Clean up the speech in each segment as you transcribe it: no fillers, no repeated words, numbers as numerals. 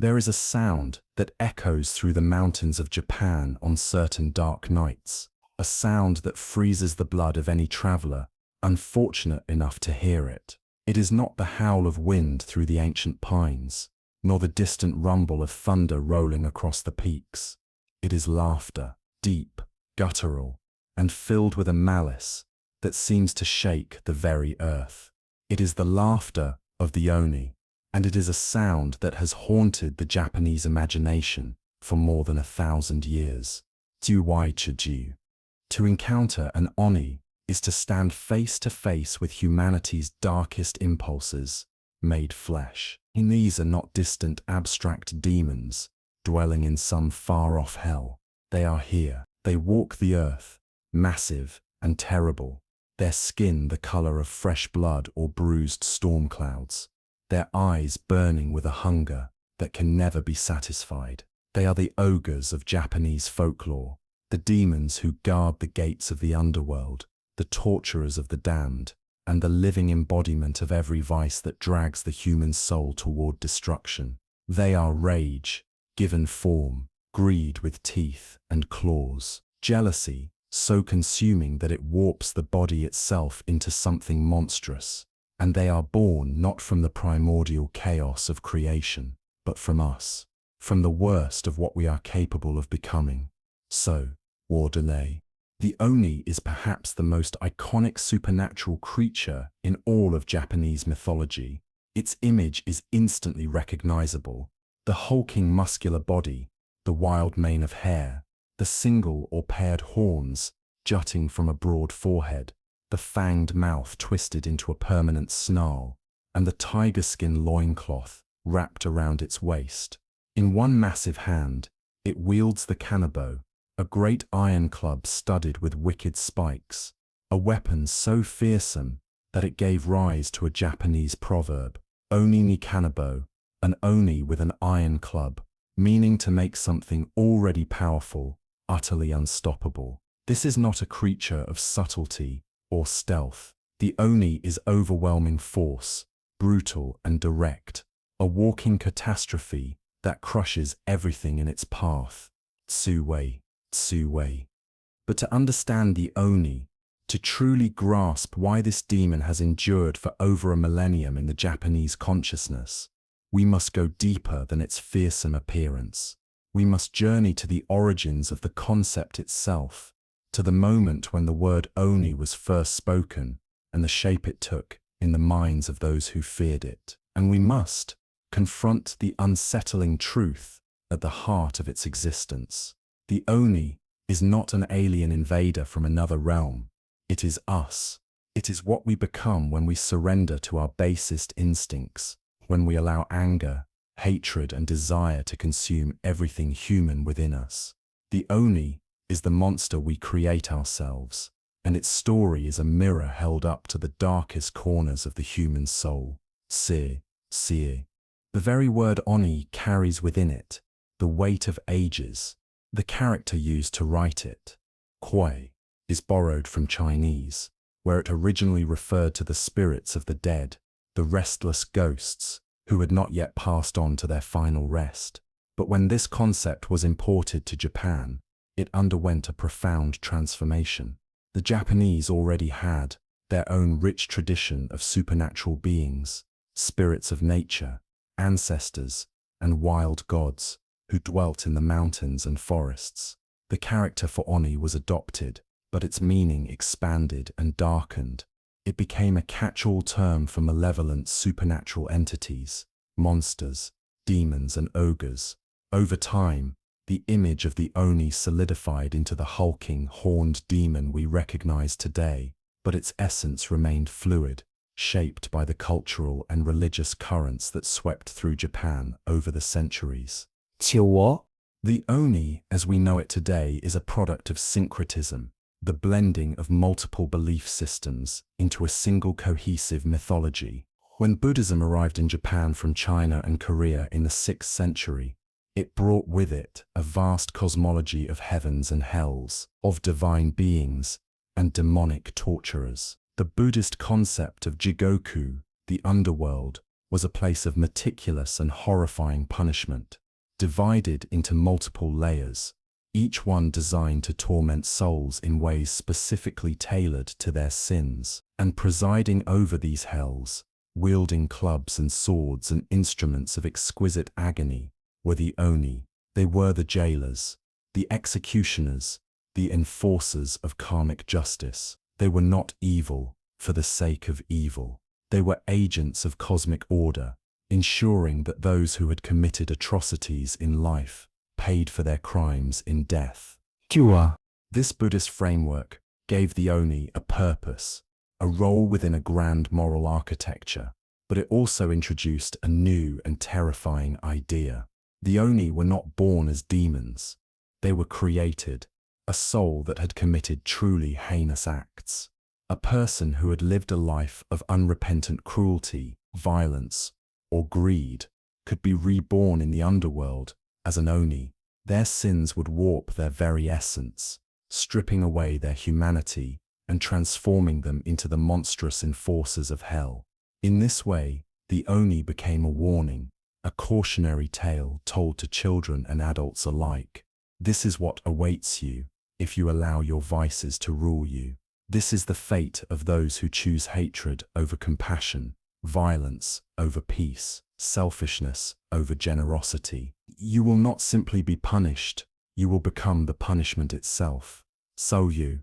There is a sound that echoes through the mountains of Japan on certain dark nights, a sound that freezes the blood of any traveler unfortunate enough to hear it. It is not the howl of wind through the ancient pines, nor the distant rumble of thunder rolling across the peaks. It is laughter, deep, guttural, and filled with a malice that seems to shake the very earth. It is the laughter of the Oni, and it is a sound that has haunted the Japanese imagination for more than 1,000 years. Jigoku. To encounter an Oni is to stand face to face with humanity's darkest impulses, made flesh. These are not distant abstract demons dwelling in some far-off hell. They are here. They walk the earth, massive and terrible, their skin the color of fresh blood or bruised storm clouds, their eyes burning with a hunger that can never be satisfied. They are the ogres of Japanese folklore, the demons who guard the gates of the underworld, the torturers of the damned, and the living embodiment of every vice that drags the human soul toward destruction. They are rage, given form, greed with teeth and claws, jealousy, so consuming that it warps the body itself into something monstrous, and they are born not from the primordial chaos of creation, but from us, from the worst of what we are capable of becoming. So, Wardelay. The Oni is perhaps the most iconic supernatural creature in all of Japanese mythology. Its image is instantly recognizable. The hulking muscular body, the wild mane of hair, the single or paired horns jutting from a broad forehead, the fanged mouth twisted into a permanent snarl, and the tiger skin loincloth wrapped around its waist. In one massive hand, it wields the kanabo, a great iron club studded with wicked spikes, a weapon so fearsome that it gave rise to a Japanese proverb, Oni ni kanabo, an Oni with an iron club, meaning to make something already powerful, utterly unstoppable. This is not a creature of subtlety or stealth. The Oni is overwhelming force, brutal and direct, a walking catastrophe that crushes everything in its path. Tsuwei. But to understand the Oni, to truly grasp why this demon has endured for over a millennium in the Japanese consciousness, we must go deeper than its fearsome appearance. We must journey to the origins of the concept itself, to the moment when the word Oni was first spoken and the shape it took in the minds of those who feared it. And we must confront the unsettling truth at the heart of its existence. The Oni is not an alien invader from another realm. It is us. It is what we become when we surrender to our basest instincts, when we allow anger, hatred, and desire to consume everything human within us. The Oni is the monster we create ourselves, and its story is a mirror held up to the darkest corners of the human soul. The very word Oni carries within it the weight of ages. The character used to write it, Kui, is borrowed from Chinese, where it originally referred to the spirits of the dead, the restless ghosts who had not yet passed on to their final rest. But when this concept was imported to Japan, it underwent a profound transformation. The Japanese already had their own rich tradition of supernatural beings, spirits of nature, ancestors, and wild gods who dwelt in the mountains and forests. The character for Oni was adopted, but its meaning expanded and darkened. It became a catch-all term for malevolent supernatural entities, monsters, demons, and ogres. Over time, the image of the Oni solidified into the hulking, horned demon we recognize today, but its essence remained fluid, shaped by the cultural and religious currents that swept through Japan over the centuries. The Oni, as we know it today, is a product of syncretism, the blending of multiple belief systems into a single cohesive mythology. When Buddhism arrived in Japan from China and Korea in the 6th century, it brought with it a vast cosmology of heavens and hells, of divine beings and demonic torturers. The Buddhist concept of Jigoku, the underworld, was a place of meticulous and horrifying punishment, divided into multiple layers, each one designed to torment souls in ways specifically tailored to their sins. And presiding over these hells, wielding clubs and swords and instruments of exquisite agony, were the Oni. They were the jailers, the executioners, the enforcers of karmic justice. They were not evil for the sake of evil. They were agents of cosmic order, ensuring that those who had committed atrocities in life paid for their crimes in death. Kua. This Buddhist framework gave the Oni a purpose, a role within a grand moral architecture, but it also introduced a new and terrifying idea. The Oni were not born as demons. They were created, a soul that had committed truly heinous acts. A person who had lived a life of unrepentant cruelty, violence, or greed could be reborn in the underworld as an Oni. Their sins would warp their very essence, stripping away their humanity and transforming them into the monstrous enforcers of hell. In this way, the Oni became a warning, a cautionary tale told to children and adults alike. This is what awaits you if you allow your vices to rule you. This is the fate of those who choose hatred over compassion, violence over peace, selfishness over generosity. You will not simply be punished, you will become the punishment itself. So you.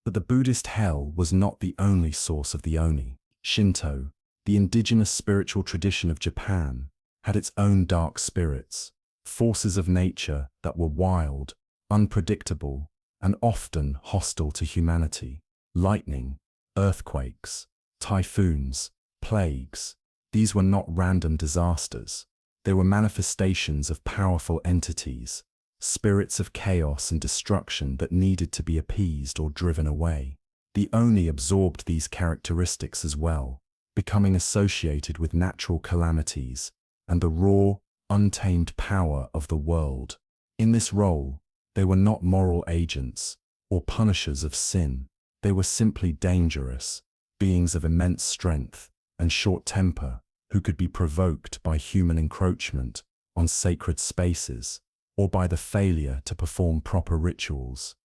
But the Buddhist hell was not the only source of the Oni. Shinto, the indigenous spiritual tradition of Japan, had its own dark spirits, forces of nature that were wild, unpredictable, and often hostile to humanity. Lightning, earthquakes, typhoons, plagues. These were not random disasters. They were manifestations of powerful entities, spirits of chaos and destruction that needed to be appeased or driven away. The Oni absorbed these characteristics as well, becoming associated with natural calamities and the raw, untamed power of the world. In this role, they were not moral agents or punishers of sin. They were simply dangerous, beings of immense strength and short temper who could be provoked by human encroachment on sacred spaces or by the failure to perform proper rituals.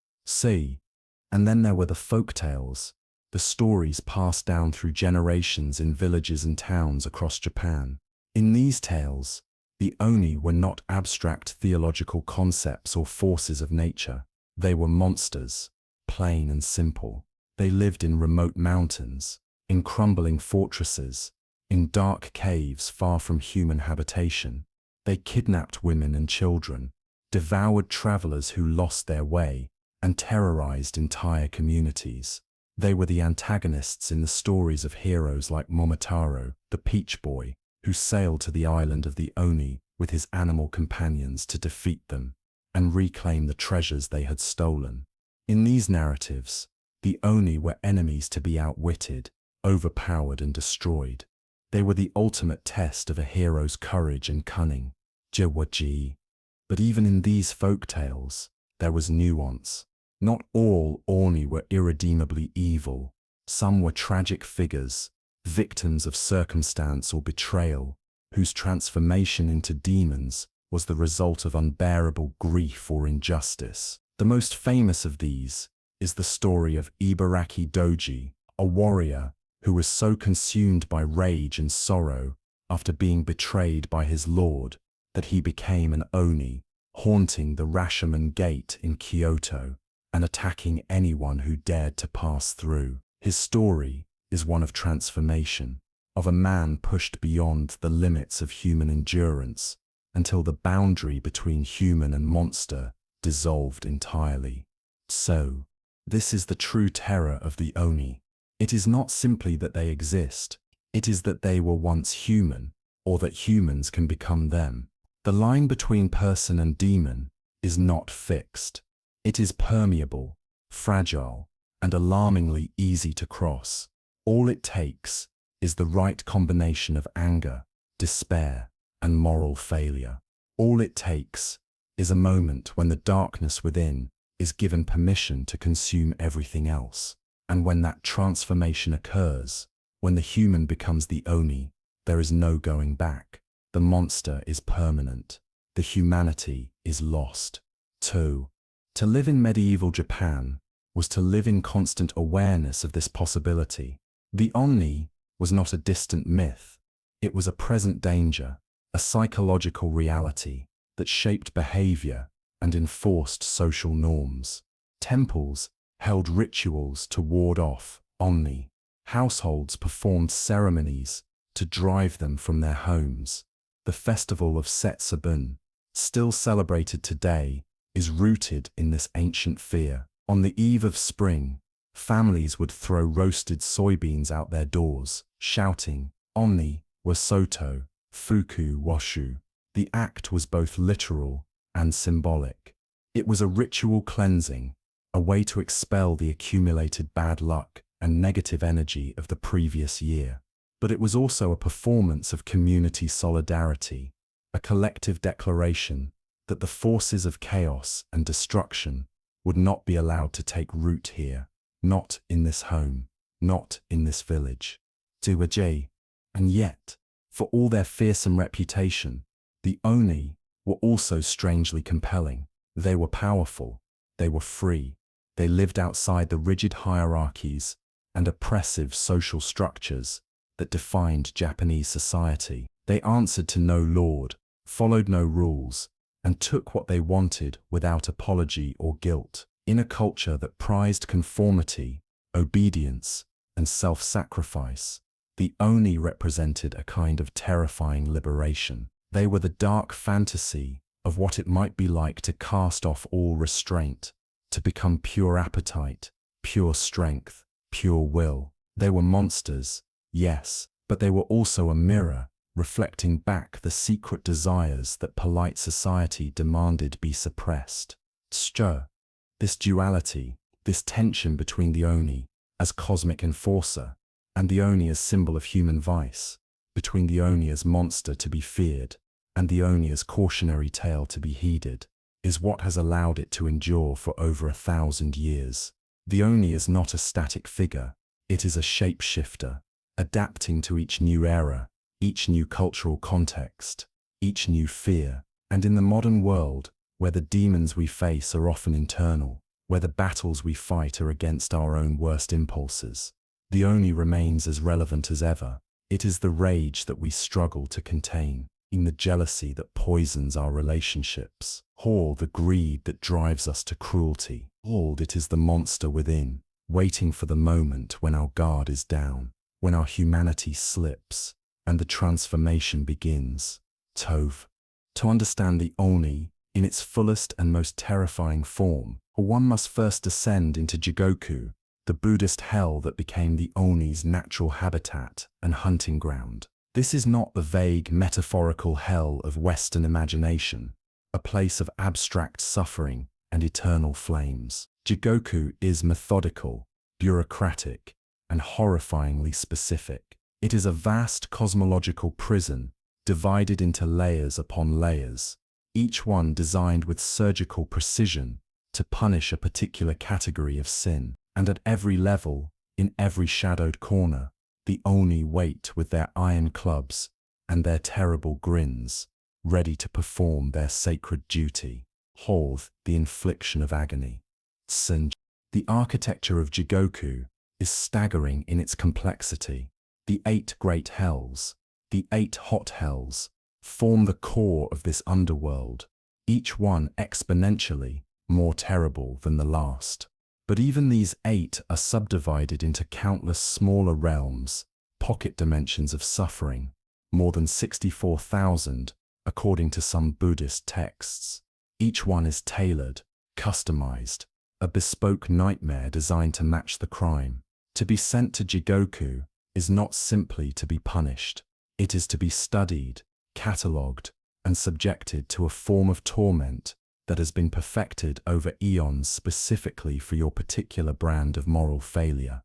And then there were the folk tales, the stories passed down through generations in villages and towns across Japan. In these tales, the Oni were not abstract theological concepts or forces of nature. They were monsters, plain and simple. They lived in remote mountains, in crumbling fortresses, in dark caves far from human habitation. They kidnapped women and children, devoured travelers who lost their way, and terrorized entire communities. They were the antagonists in the stories of heroes like Momotaro, the Peach Boy, who sailed to the island of the Oni with his animal companions to defeat them and reclaim the treasures they had stolen. In these narratives, the Oni were enemies to be outwitted, overpowered and destroyed. They were the ultimate test of a hero's courage and cunning. Jigoku. But even in these folk tales, there was nuance. Not all Oni were irredeemably evil. Some were tragic figures, victims of circumstance or betrayal, whose transformation into demons was the result of unbearable grief or injustice. The most famous of these is the story of Ibaraki-doji, a warrior who was so consumed by rage and sorrow after being betrayed by his lord that he became an Oni, haunting the Rashomon Gate in Kyoto and attacking anyone who dared to pass through. His story is one of transformation, of a man pushed beyond the limits of human endurance until the boundary between human and monster dissolved entirely. So, this is the true terror of the Oni. It is not simply that they exist, it is that they were once human, or that humans can become them. The line between person and demon is not fixed. It is permeable, fragile, and alarmingly easy to cross. All it takes is the right combination of anger, despair, and moral failure. All it takes is a moment when the darkness within is given permission to consume everything else. And when that transformation occurs, when the human becomes the Oni, there is no going back. The monster is permanent. The humanity is lost. 2. To live in medieval Japan was to live in constant awareness of this possibility. The Oni was not a distant myth. It was a present danger, a psychological reality that shaped behavior and enforced social norms. Temples held rituals to ward off Oni. Households performed ceremonies to drive them from their homes. The festival of Setsubun, still celebrated today, is rooted in this ancient fear. On the eve of spring, families would throw roasted soybeans out their doors, shouting, "Oni wa Soto, Fuku washu." The act was both literal and symbolic. It was a ritual cleansing, a way to expel the accumulated bad luck and negative energy of the previous year. But it was also a performance of community solidarity, a collective declaration that the forces of chaos and destruction would not be allowed to take root here, not in this home, not in this village. And yet, for all their fearsome reputation, the Oni were also strangely compelling. They were powerful, they were free, they lived outside the rigid hierarchies and oppressive social structures that defined Japanese society. They answered to no lord, followed no rules, and took what they wanted without apology or guilt. In a culture that prized conformity, obedience, and self-sacrifice, the Oni represented a kind of terrifying liberation. They were the dark fantasy of what it might be like to cast off all restraint, to become pure appetite, pure strength, pure will. They were monsters, yes, but they were also a mirror, reflecting back the secret desires that polite society demanded be suppressed. This duality, this tension between the Oni as cosmic enforcer and the Oni as symbol of human vice, between the Oni as monster to be feared and the Oni as cautionary tale to be heeded, is what has allowed it to endure for over 1,000 years. The Oni is not a static figure, it is a shapeshifter, adapting to each new era, each new cultural context, each new fear. And in the modern world, where the demons we face are often internal, where the battles we fight are against our own worst impulses, the Oni remains as relevant as ever. It is the rage that we struggle to contain, in the jealousy that poisons our relationships, or the greed that drives us to cruelty. It is the monster within, waiting for the moment when our guard is down, when our humanity slips, and the transformation begins. Tove. To understand the Oni in its fullest and most terrifying form, one must first descend into Jigoku, the Buddhist hell that became the Oni's natural habitat and hunting ground. This is not the vague, metaphorical hell of Western imagination, a place of abstract suffering and eternal flames. Jigoku is methodical, bureaucratic, and horrifyingly specific. It is a vast cosmological prison, divided into layers upon layers, each one designed with surgical precision to punish a particular category of sin. And at every level, in every shadowed corner, the Oni wait with their iron clubs and their terrible grins, ready to perform their sacred duty. The infliction of agony. The architecture of Jigoku is staggering in its complexity. The 8 great hells, the 8 hot hells, form the core of this underworld, each one exponentially more terrible than the last. But even these 8 are subdivided into countless smaller realms, pocket dimensions of suffering, more than 64,000, according to some Buddhist texts. Each one is tailored, customized, a bespoke nightmare designed to match the crime. To be sent to Jigoku is not simply to be punished. It is to be studied, catalogued, and subjected to a form of torment that has been perfected over eons specifically for your particular brand of moral failure.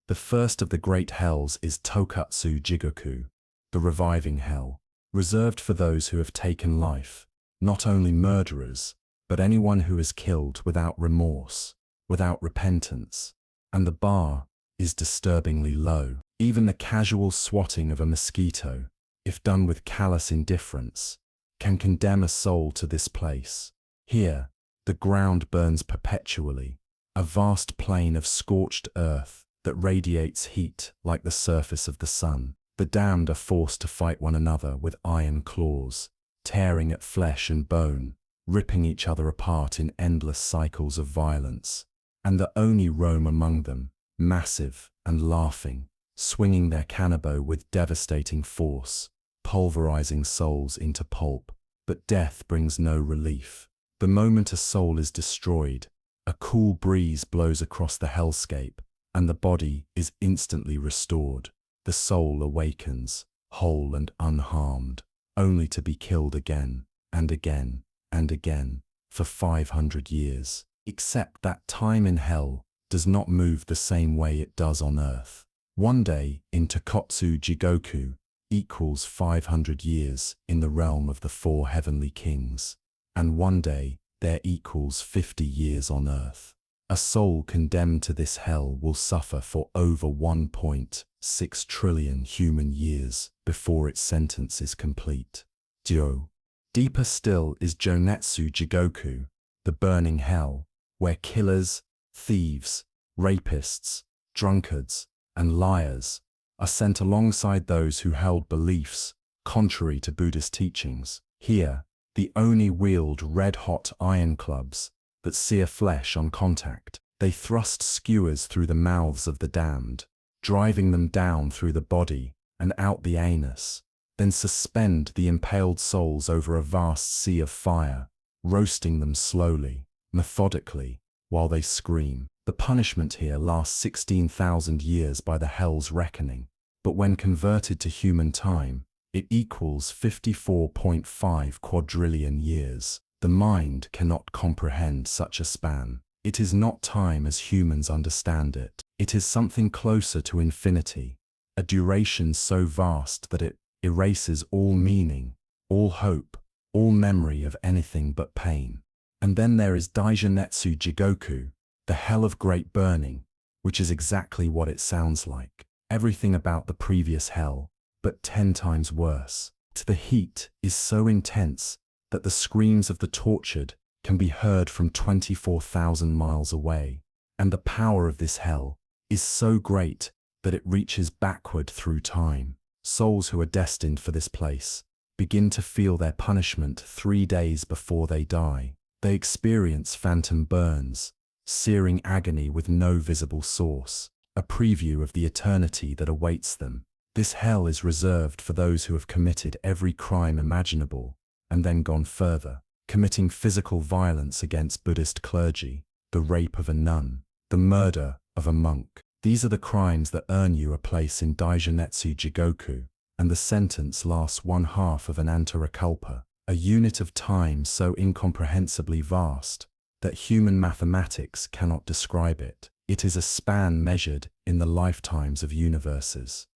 The first of the great hells is Tokatsu Jigoku, the reviving hell, reserved for those who have taken life, not only murderers, but anyone who is killed without remorse, without repentance. And the bar is disturbingly low. Even the casual swatting of a mosquito if done with callous indifference, can condemn a soul to this place. Here, the ground burns perpetually, a vast plain of scorched earth that radiates heat like the surface of the sun. The damned are forced to fight one another with iron claws, tearing at flesh and bone, ripping each other apart in endless cycles of violence. And the Oni roam among them, massive and laughing, swinging their kanabo with devastating force, pulverizing souls into pulp. But death brings no relief. The moment a soul is destroyed, a cool breeze blows across the hellscape, and the body is instantly restored. The soul awakens, whole and unharmed, only to be killed again and again and again for 500 years. Except that time in hell does not move the same way it does on earth. One day in Tokotsu Jigoku equals 500 years in the realm of the 4 heavenly kings, and one day there equals 50 years on earth. A soul condemned to this hell will suffer for over 1.6 trillion human years before its sentence is complete. Deeper still is Jonetsu Jigoku, the burning hell, where killers, thieves, rapists, drunkards, and liars are sent alongside those who held beliefs contrary to Buddhist teachings. Here, the Oni wield red-hot iron clubs that sear flesh on contact. They thrust skewers through the mouths of the damned, driving them down through the body and out the anus, then suspend the impaled souls over a vast sea of fire, roasting them slowly, methodically, while they scream. The punishment here lasts 16,000 years by the hell's reckoning, but when converted to human time, it equals 54.5 quadrillion years. The mind cannot comprehend such a span. It is not time as humans understand it. It is something closer to infinity, a duration so vast that it erases all meaning, all hope, all memory of anything but pain. And then there is Daijanetsu Jigoku, the hell of great burning, which is exactly what it sounds like. Everything about the previous hell, but 10 times worse. The heat is so intense that the screams of the tortured can be heard from 24,000 miles away. And the power of this hell is so great that it reaches backward through time. Souls who are destined for this place begin to feel their punishment 3 days before they die. They experience phantom burns, searing agony with no visible source, a preview of the eternity that awaits them. This hell is reserved for those who have committed every crime imaginable and then gone further, committing physical violence against Buddhist clergy, the rape of a nun, the murder of a monk. These are the crimes that earn you a place in Daijanetsu Jigoku, and the sentence lasts 1/2 of an antarakalpa, a unit of time so incomprehensibly vast that human mathematics cannot describe it. It is a span measured in the lifetimes of universes.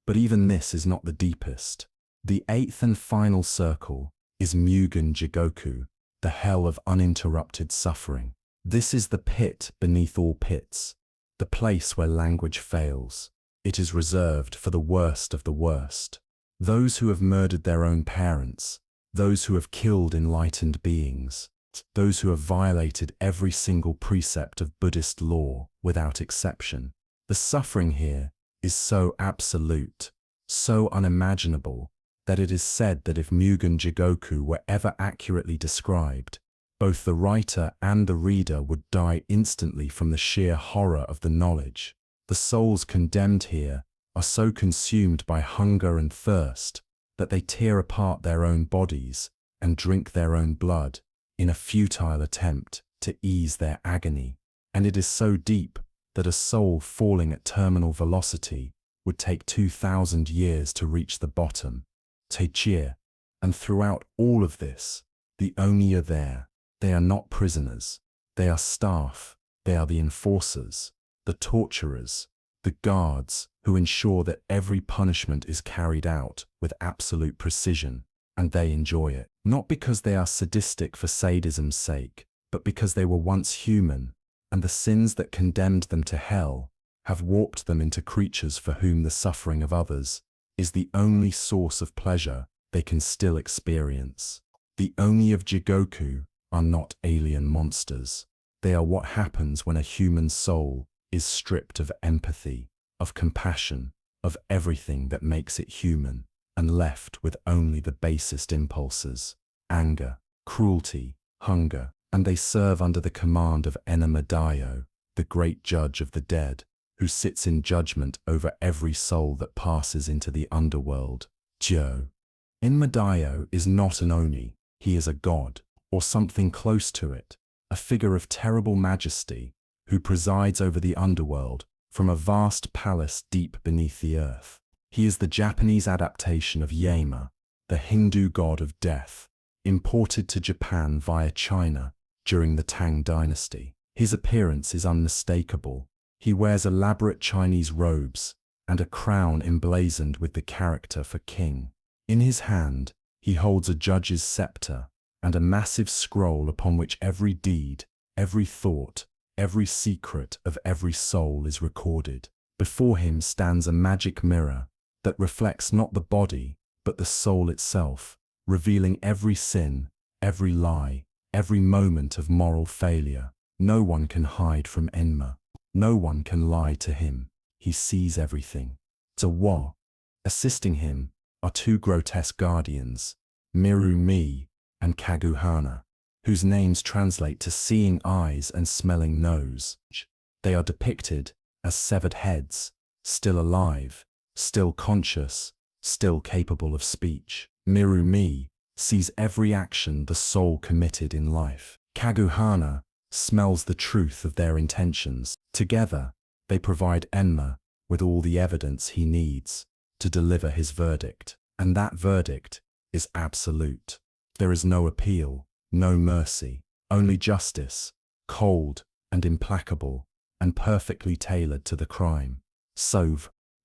But even this is not the deepest. The 8th and final circle is Mugen Jigoku, the hell of uninterrupted suffering. This is the pit beneath all pits, the place where language fails. It is reserved for the worst of the worst. Those who have murdered their own parents, those who have killed enlightened beings, those who have violated every single precept of Buddhist law without exception. The suffering here is so absolute, so unimaginable, that it is said that if Mugen Jigoku were ever accurately described, both the writer and the reader would die instantly from the sheer horror of the knowledge. The souls condemned here are so consumed by hunger and thirst that they tear apart their own bodies and drink their own blood in a futile attempt to ease their agony. And it is so deep that a soul falling at terminal velocity would take 2,000 years to reach the bottom. Teichir. And throughout all of this, the Oni are there. They are not prisoners. They are staff. They are the enforcers, the torturers, the guards who ensure that every punishment is carried out with absolute precision, and they enjoy it. Not because they are sadistic for sadism's sake, but because they were once human, and the sins that condemned them to hell have warped them into creatures for whom the suffering of others is the only source of pleasure they can still experience. The Oni of Jigoku are not alien monsters. They are what happens when a human soul is stripped of empathy, of compassion, of everything that makes it human, and left with only the basest impulses: anger, cruelty, hunger, and they serve under the command of Enma-daio, the great judge of the dead, who sits in judgment over every soul that passes into the underworld. Enma-daio is not an Oni, he is a god, or something close to it, a figure of terrible majesty, who presides over the underworld from a vast palace deep beneath the earth. He is the Japanese adaptation of Yama, the Hindu god of death, imported to Japan via China during the Tang dynasty. His appearance is unmistakable. He wears elaborate Chinese robes and a crown emblazoned with the character for king. In his hand, he holds a judge's scepter and a massive scroll upon which every deed, every thought, every secret of every soul is recorded. Before him stands a magic mirror that reflects not the body, but the soul itself, revealing every sin, every lie, every moment of moral failure. No one can hide from Enma. No one can lie to him. He sees everything. Assisting him are two grotesque guardians, Miru-Mi and Kaguhana, whose names translate to seeing eyes and smelling nose. They are depicted as severed heads, still alive, still conscious, still capable of speech. Miru-Mi sees every action the soul committed in life. Kaguhana smells the truth of their intentions. Together, they provide Enma with all the evidence he needs to deliver his verdict. And that verdict is absolute. There is no appeal, no mercy, only justice, cold and implacable, and perfectly tailored to the crime.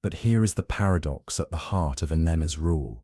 But here is the paradox at the heart of Enma's rule.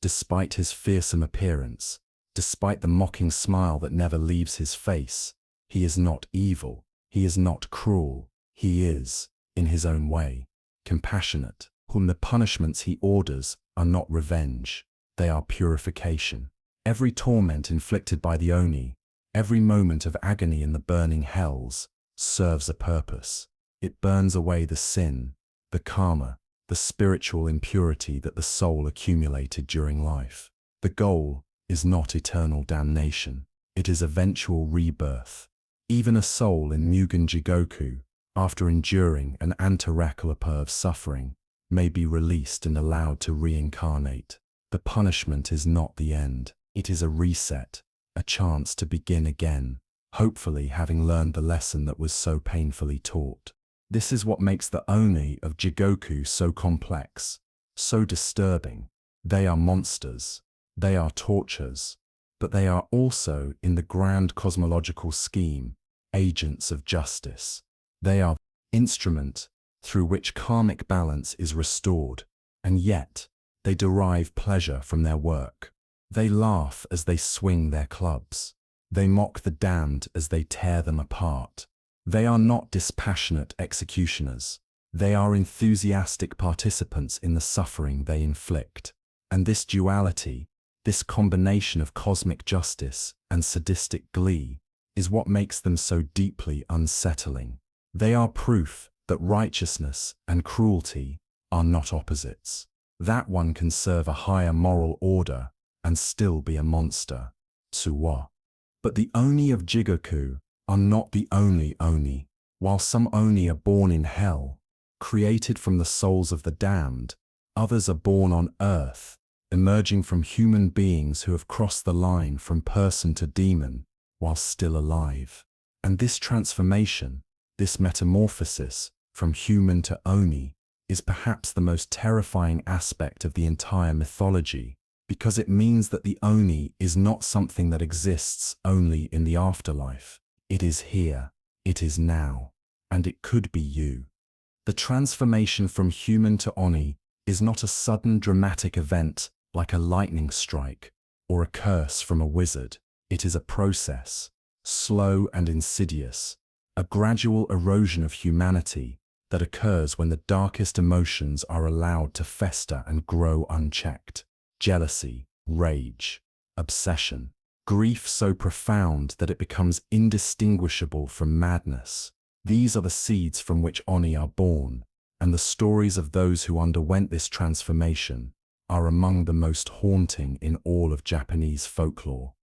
Despite his fearsome appearance, despite the mocking smile that never leaves his face, he is not evil, he is not cruel, he is, in his own way, compassionate. The punishments he orders are not revenge, they are purification. Every torment inflicted by the Oni, every moment of agony in the burning hells, serves a purpose. It burns away the sin, the karma, the spiritual impurity that the soul accumulated during life. The goal is not eternal damnation, it is eventual rebirth. Even a soul in Mugen Jigoku, after enduring an antarekalpa of suffering, may be released and allowed to reincarnate. The punishment is not the end, it is a reset, a chance to begin again, hopefully having learned the lesson that was so painfully taught. This is what makes the Oni of Jigoku so complex, so disturbing. They are monsters, they are tortures, but they are also, in the grand cosmological scheme, agents of justice. They are instrument through which karmic balance is restored, and yet they derive pleasure from their work. They laugh as they swing their clubs. They mock the damned as they tear them apart. They are not dispassionate executioners. They are enthusiastic participants in the suffering they inflict. And this duality, this combination of cosmic justice and sadistic glee, is what makes them so deeply unsettling. They are proof that righteousness and cruelty are not opposites. That one can serve a higher moral order and still be a monster. But the Oni of Jigoku are not the only Oni. While some Oni are born in hell, created from the souls of the damned, others are born on earth, emerging from human beings who have crossed the line from person to demon while still alive. And this transformation, this metamorphosis from human to Oni, is perhaps the most terrifying aspect of the entire mythology, because it means that the Oni is not something that exists only in the afterlife. It is here, it is now, and it could be you. The transformation from human to Oni is not a sudden dramatic event like a lightning strike or a curse from a wizard. It is a process, slow and insidious, a gradual erosion of humanity that occurs when the darkest emotions are allowed to fester and grow unchecked. Jealousy, rage, obsession, grief so profound that it becomes indistinguishable from madness. These are the seeds from which Oni are born, and the stories of those who underwent this transformation are among the most haunting in all of Japanese folklore.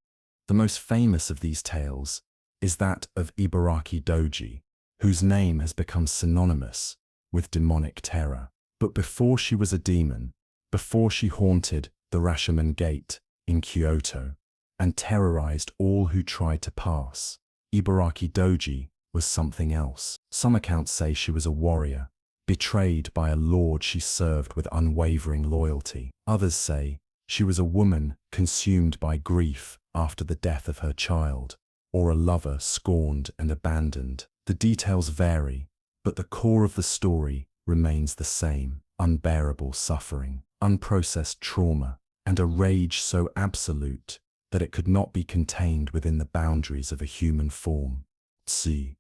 The most famous of these tales is that of Ibaraki-doji, whose name has become synonymous with demonic terror. But before she was a demon, before she haunted the Rashomon Gate in Kyoto and terrorized all who tried to pass, Ibaraki-doji was something else. Some accounts say she was a warrior, betrayed by a lord she served with unwavering loyalty. Others say she was a woman consumed by grief after the death of her child, or a lover scorned and abandoned. The details vary, but the core of the story remains the same: unbearable suffering, unprocessed trauma, and a rage so absolute that it could not be contained within the boundaries of a human form. See,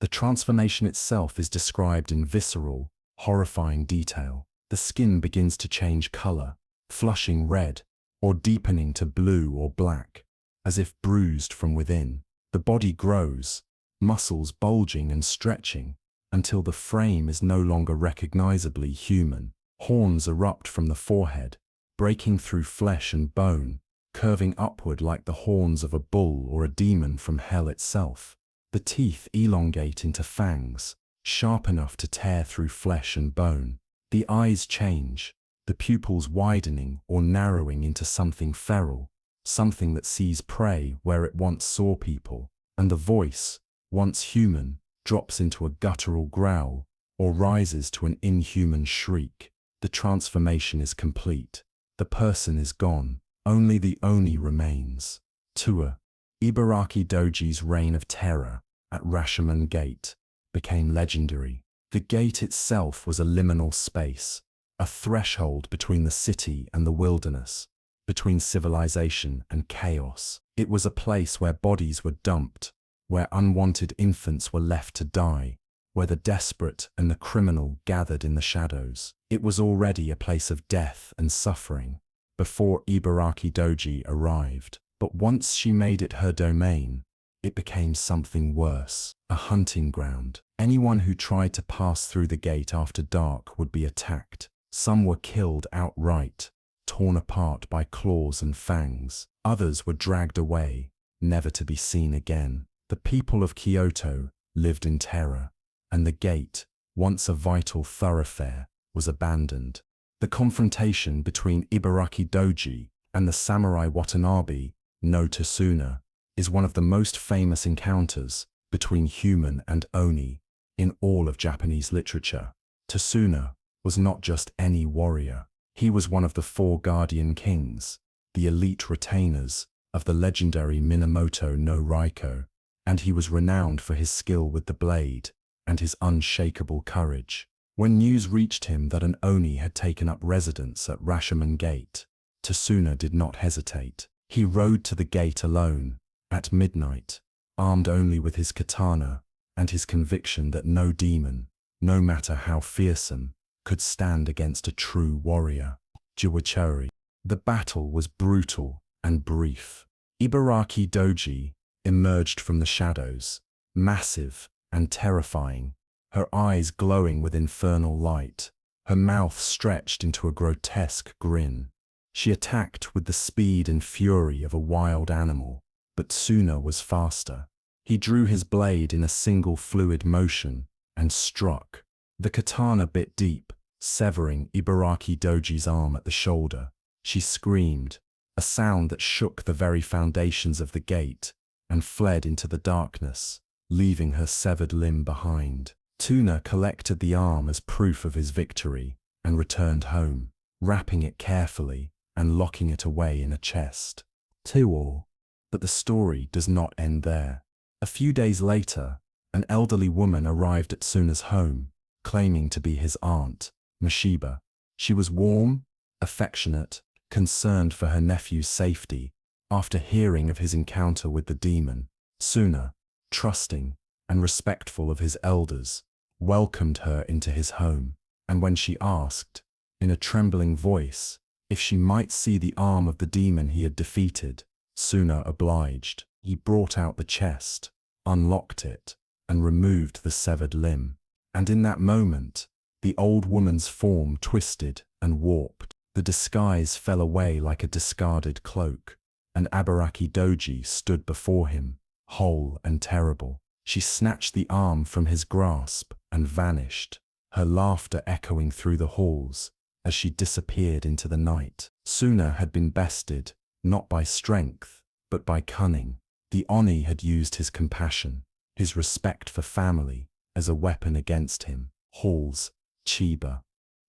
the transformation itself is described in visceral, horrifying detail. The skin begins to change color, flushing red, or deepening to blue or black, as if bruised from within. The body grows, muscles bulging and stretching, until the frame is no longer recognizably human. Horns erupt from the forehead, breaking through flesh and bone, curving upward like the horns of a bull or a demon from hell itself. The teeth elongate into fangs, sharp enough to tear through flesh and bone. The eyes change, the pupils widening or narrowing into something feral, something that sees prey where it once saw people, and the voice, once human, drops into a guttural growl or rises to an inhuman shriek. The transformation is complete. The person is gone. Only the Oni remains. 2. Ibaraki-doji's reign of terror at Rashomon Gate became legendary. The gate itself was a liminal space, a threshold between the city and the wilderness, between civilization and chaos. It was a place where bodies were dumped, where unwanted infants were left to die, where the desperate and the criminal gathered in the shadows. It was already a place of death and suffering before Ibaraki-doji arrived. But once she made it her domain, it became something worse, a hunting ground. Anyone who tried to pass through the gate after dark would be attacked. Some were killed outright, torn apart by claws and fangs. Others were dragged away, never to be seen again. The people of Kyoto lived in terror, and the gate, once a vital thoroughfare, was abandoned. The confrontation between Ibaraki-doji and the samurai Watanabe no Tsuna is one of the most famous encounters between human and Oni in all of Japanese literature. Tsuna was not just any warrior. He was one of the 4 guardian kings, the elite retainers of the legendary Minamoto no Raiko, and he was renowned for his skill with the blade and his unshakable courage. When news reached him that an Oni had taken up residence at Rashomon Gate, Tsuna did not hesitate. He rode to the gate alone, at midnight, armed only with his katana and his conviction that no demon, no matter how fearsome, could stand against a true warrior. Jigoku. The battle was brutal and brief. Ibaraki-doji emerged from the shadows, massive and terrifying, her eyes glowing with infernal light, her mouth stretched into a grotesque grin. She attacked with the speed and fury of a wild animal, but Tsuna was faster. He drew his blade in a single fluid motion and struck. The katana bit deep, severing Ibaraki-doji's arm at the shoulder. She screamed, a sound that shook the very foundations of the gate, and fled into the darkness, leaving her severed limb behind. Tsuna collected the arm as proof of his victory and returned home, wrapping it carefully and locking it away in a chest. 2. But the story does not end there. A few days later, an elderly woman arrived at Tsuna's home, claiming to be his aunt, Mishiba. She was warm, affectionate, concerned for her nephew's safety after hearing of his encounter with the demon. Tsuna, trusting and respectful of his elders, welcomed her into his home, and when she asked, in a trembling voice, if she might see the arm of the demon he had defeated, Suna obliged. He brought out the chest, unlocked it, and removed the severed limb. And in that moment, the old woman's form twisted and warped. The disguise fell away like a discarded cloak, and Ibaraki-doji stood before him, whole and terrible. She snatched the arm from his grasp and vanished, her laughter echoing through the halls as she disappeared into the night. Suna had been bested, not by strength, but by cunning. The Oni had used his compassion, his respect for family, as a weapon against him. Halls, Chiba.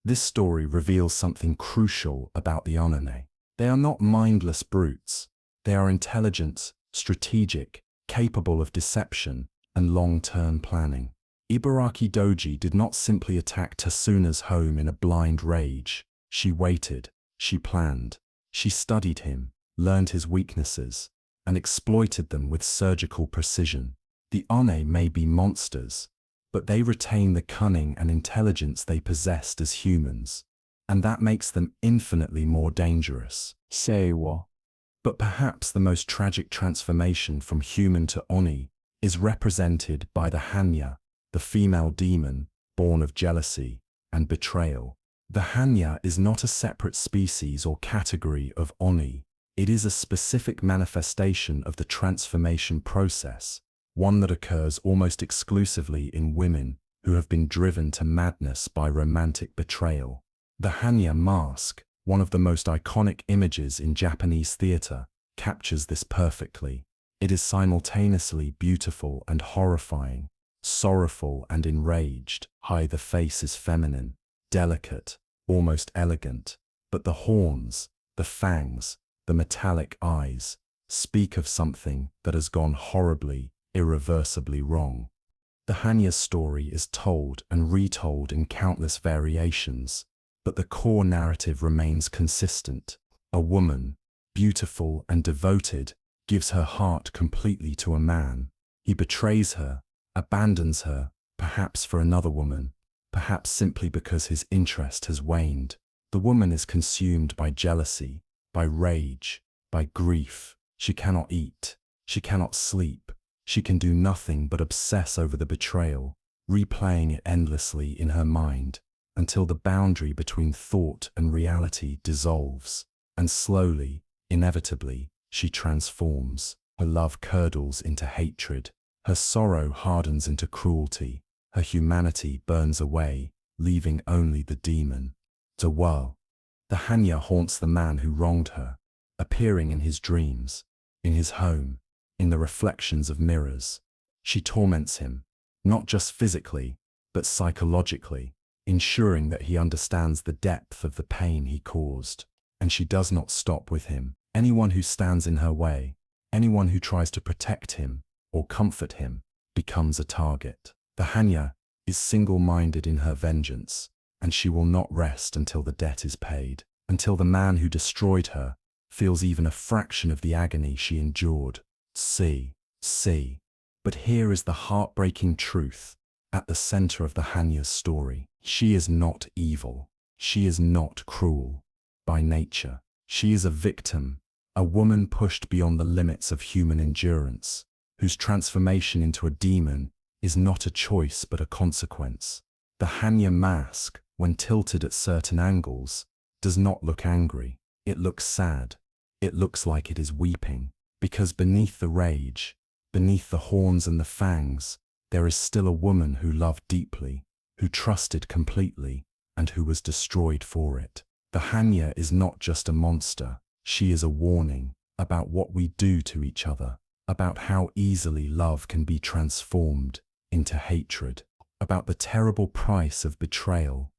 This story reveals something crucial about the Onine. They are not mindless brutes. They are intelligent, strategic, capable of deception and long-term planning. Ibaraki-doji did not simply attack Tasuna's home in a blind rage. She waited, she planned, she studied him, learned his weaknesses, and exploited them with surgical precision. The One may be monsters, but they retain the cunning and intelligence they possessed as humans, and that makes them infinitely more dangerous. Seiwa. But perhaps the most tragic transformation from human to Oni is represented by the Hannya, the female demon born of jealousy and betrayal. The Hannya is not a separate species or category of Oni. It is a specific manifestation of the transformation process, one that occurs almost exclusively in women who have been driven to madness by romantic betrayal. The Hannya mask, one of the most iconic images in Japanese theater, captures this perfectly. It is simultaneously beautiful and horrifying, sorrowful and enraged. The face is feminine, delicate, almost elegant, but the horns, the fangs, the metallic eyes speak of something that has gone horribly, irreversibly wrong. The Hannya's story is told and retold in countless variations, but the core narrative remains consistent. A woman, beautiful and devoted, gives her heart completely to a man. He betrays her, abandons her, perhaps for another woman, perhaps simply because his interest has waned. The woman is consumed by jealousy, by rage, by grief. She cannot eat, she cannot sleep, she can do nothing but obsess over the betrayal, replaying it endlessly in her mind, until the boundary between thought and reality dissolves, and slowly, inevitably, she transforms. Her love curdles into hatred, her sorrow hardens into cruelty, her humanity burns away, leaving only the demon. The Hannya haunts the man who wronged her, appearing in his dreams, in his home, in the reflections of mirrors. She torments him, not just physically, but psychologically, ensuring that he understands the depth of the pain he caused. And she does not stop with him. Anyone who stands in her way, anyone who tries to protect him or comfort him, becomes a target. The Hannya is single-minded in her vengeance, and she will not rest until the debt is paid, until the man who destroyed her feels even a fraction of the agony she endured. But here is the heartbreaking truth at the center of the Hannya's story. She is not evil. She is not cruel. By nature, she is a victim, a woman pushed beyond the limits of human endurance, whose transformation into a demon is not a choice but a consequence. The Hannya mask, when tilted at certain angles, does not look angry. It looks sad. It looks like it is weeping, because beneath the rage, beneath the horns and the fangs, there is still a woman who loved deeply, who trusted completely, and who was destroyed for it. The Hannya is not just a monster, she is a warning about what we do to each other, about how easily love can be transformed into hatred, about the terrible price of betrayal.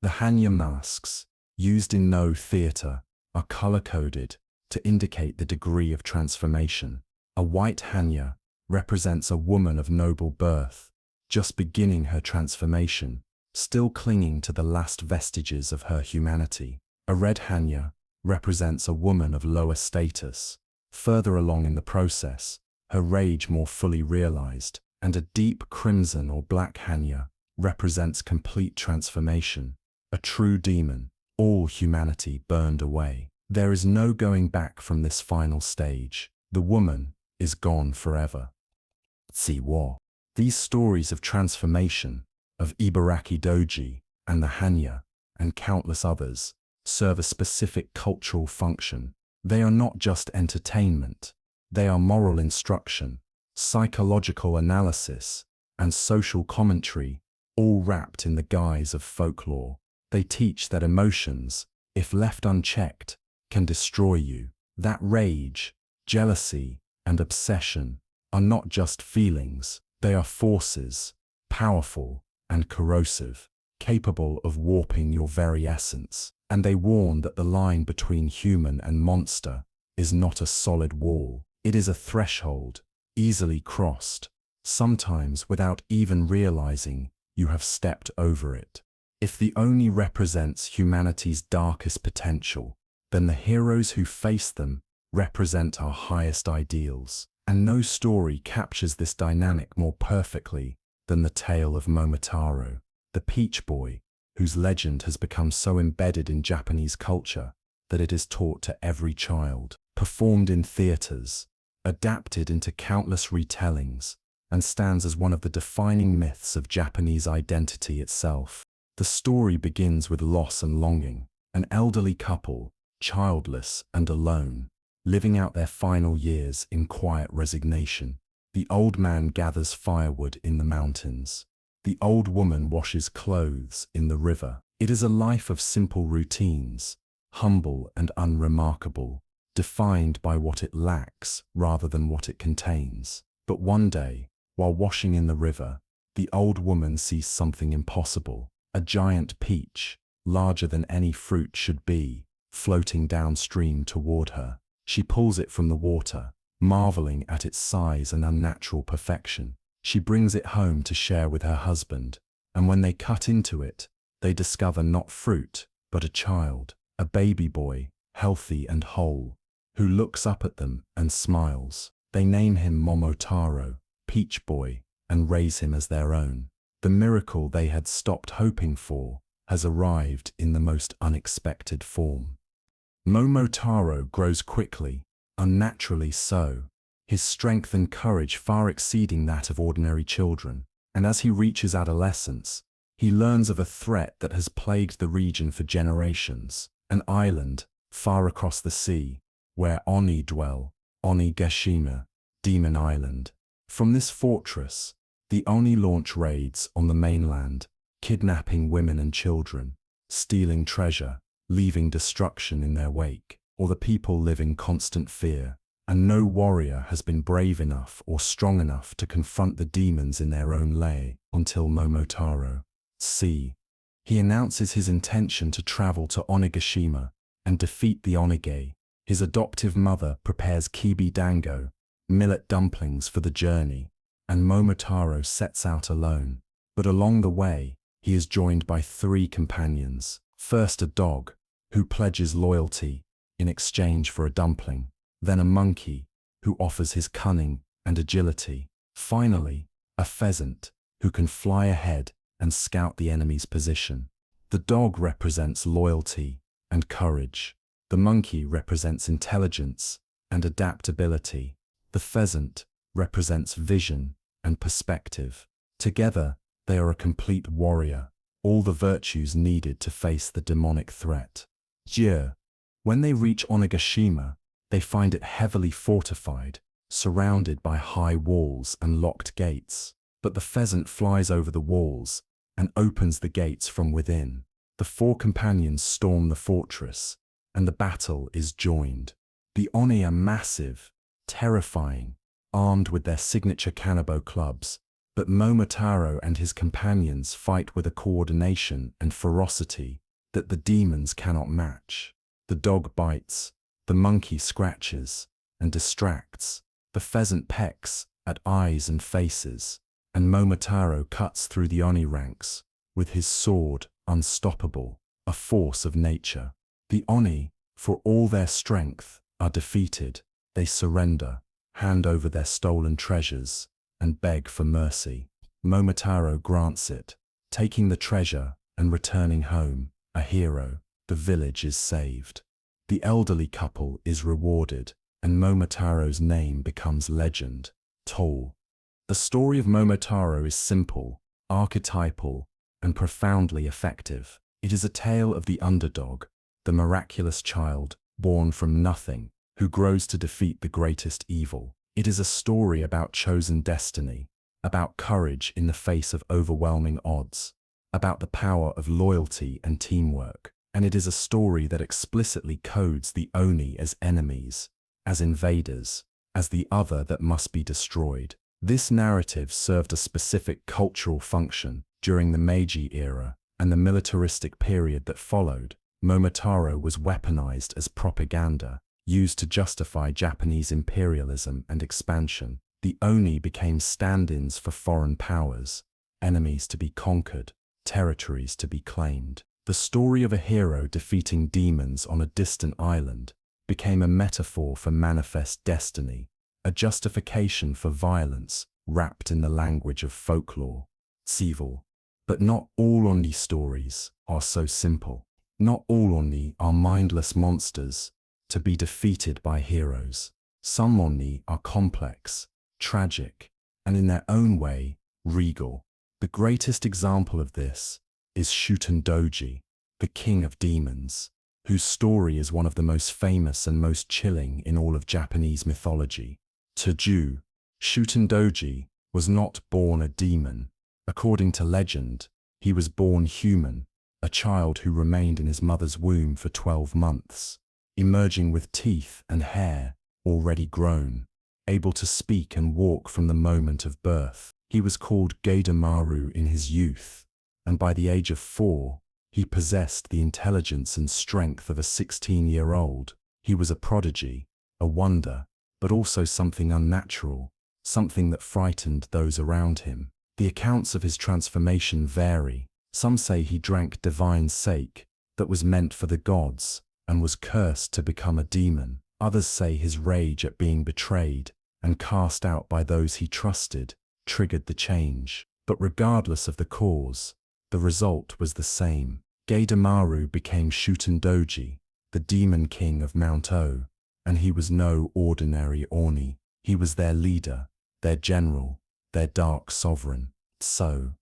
The Hannya masks, used in No theater, are color-coded to indicate the degree of transformation. A white Hannya represents a woman of noble birth, just beginning her transformation, still clinging to the last vestiges of her humanity. A red Hannya represents a woman of lower status, further along in the process, her rage more fully realized. And a deep crimson or black Hannya represents complete transformation. A true demon, all humanity burned away. There is no going back from this final stage. The woman is gone forever. Tsiwa. These stories of transformation, of Ibaraki-doji and the Hannya, and countless others, serve a specific cultural function. They are not just entertainment. They are moral instruction, psychological analysis, and social commentary, all wrapped in the guise of folklore. They teach that emotions, if left unchecked, can destroy you. That rage, jealousy, and obsession are not just feelings, they are forces, powerful and corrosive, capable of warping your very essence. And they warn that the line between human and monster is not a solid wall. It is a threshold, easily crossed, sometimes without even realizing you have stepped over it. If the Oni represents humanity's darkest potential, then the heroes who face them represent our highest ideals. And no story captures this dynamic more perfectly than the tale of Momotaro, the Peach Boy, whose legend has become so embedded in Japanese culture that it is taught to every child, performed in theaters, adapted into countless retellings, and stands as one of the defining myths of Japanese identity itself. The story begins with loss and longing, an elderly couple, childless and alone, living out their final years in quiet resignation. The old man gathers firewood in the mountains. The old woman washes clothes in the river. It is a life of simple routines, humble and unremarkable, defined by what it lacks rather than what it contains. But one day, while washing in the river, the old woman sees something impossible, a giant peach, larger than any fruit should be, floating downstream toward her. She pulls it from the water, marveling at its size and unnatural perfection. She brings it home to share with her husband, and when they cut into it, they discover not fruit, but a child, a baby boy, healthy and whole, who looks up at them and smiles. They name him Momotaro, Peach Boy, and raise him as their own. The miracle they had stopped hoping for has arrived in the most unexpected form. Momotaro grows quickly, unnaturally so, his strength and courage far exceeding that of ordinary children, and as he reaches adolescence, he learns of a threat that has plagued the region for generations, an island, far across the sea, where Oni dwell, Onigashima, Demon Island. From this fortress, the Oni launch raids on the mainland, kidnapping women and children, stealing treasure, leaving destruction in their wake, or the people live in constant fear, and no warrior has been brave enough or strong enough to confront the demons in their own lair until Momotaro. He announces his intention to travel to Onigashima and defeat the Onige. His adoptive mother prepares kibi dango, millet dumplings for the journey, and Momotaro sets out alone. But along the way, he is joined by 3 companions. First a dog, who pledges loyalty in exchange for a dumpling, then a monkey, who offers his cunning and agility. Finally, a pheasant, who can fly ahead and scout the enemy's position. The dog represents loyalty and courage. The monkey represents intelligence and adaptability. The pheasant represents vision and perspective. Together, they are a complete warrior, all the virtues needed to face the demonic threat. When they reach Onigashima, they find it heavily fortified, surrounded by high walls and locked gates. But the pheasant flies over the walls and opens the gates from within. The 4 companions storm the fortress, and the battle is joined. The Oni are massive, terrifying, armed with their signature kanabo clubs, but Momotaro and his companions fight with a coordination and ferocity that the demons cannot match. The dog bites, the monkey scratches and distracts, the pheasant pecks at eyes and faces, and Momotaro cuts through the Oni ranks, with his sword unstoppable, a force of nature. The Oni, for all their strength, are defeated. They surrender, hand over their stolen treasures, and beg for mercy. Momotaro grants it, taking the treasure and returning home, a hero. The village is saved. The elderly couple is rewarded, and Momotaro's name becomes legend. Toll. The story of Momotaro is simple, archetypal, and profoundly effective. It is a tale of the underdog, the miraculous child, born from nothing, who grows to defeat the greatest evil. It is a story about chosen destiny, about courage in the face of overwhelming odds, about the power of loyalty and teamwork. And it is a story that explicitly codes the Oni as enemies, as invaders, as the other that must be destroyed. This narrative served a specific cultural function during the Meiji era and the militaristic period that followed. Momotaro was weaponized as propaganda, used to justify Japanese imperialism and expansion. The Oni became stand-ins for foreign powers, enemies to be conquered, territories to be claimed. The story of a hero defeating demons on a distant island became a metaphor for manifest destiny, a justification for violence wrapped in the language of folklore. Evil. But not all Oni stories are so simple. Not all Oni are mindless monsters to be defeated by heroes. Some Oni are complex, tragic, and in their own way, regal. The greatest example of this is Shuten-doji, the king of demons, whose story is one of the most famous and most chilling in all of Japanese mythology. To Shuten-doji was not born a demon. According to legend, he was born human, a child who remained in his mother's womb for 12 months, emerging with teeth and hair already grown, able to speak and walk from the moment of birth. He was called Geidamaru in his youth, and by the age of 4, he possessed the intelligence and strength of a 16-year-old. He was a prodigy, a wonder, but also something unnatural, something that frightened those around him. The accounts of his transformation vary. Some say he drank divine sake that was meant for the gods and was cursed to become a demon. Others say his rage at being betrayed and cast out by those he trusted triggered the change. But regardless of the cause, the result was the same. Geidamaru became Shuten-doji, the demon king of Mount O, and he was no ordinary Oni. He was their leader, their general, their dark sovereign. So,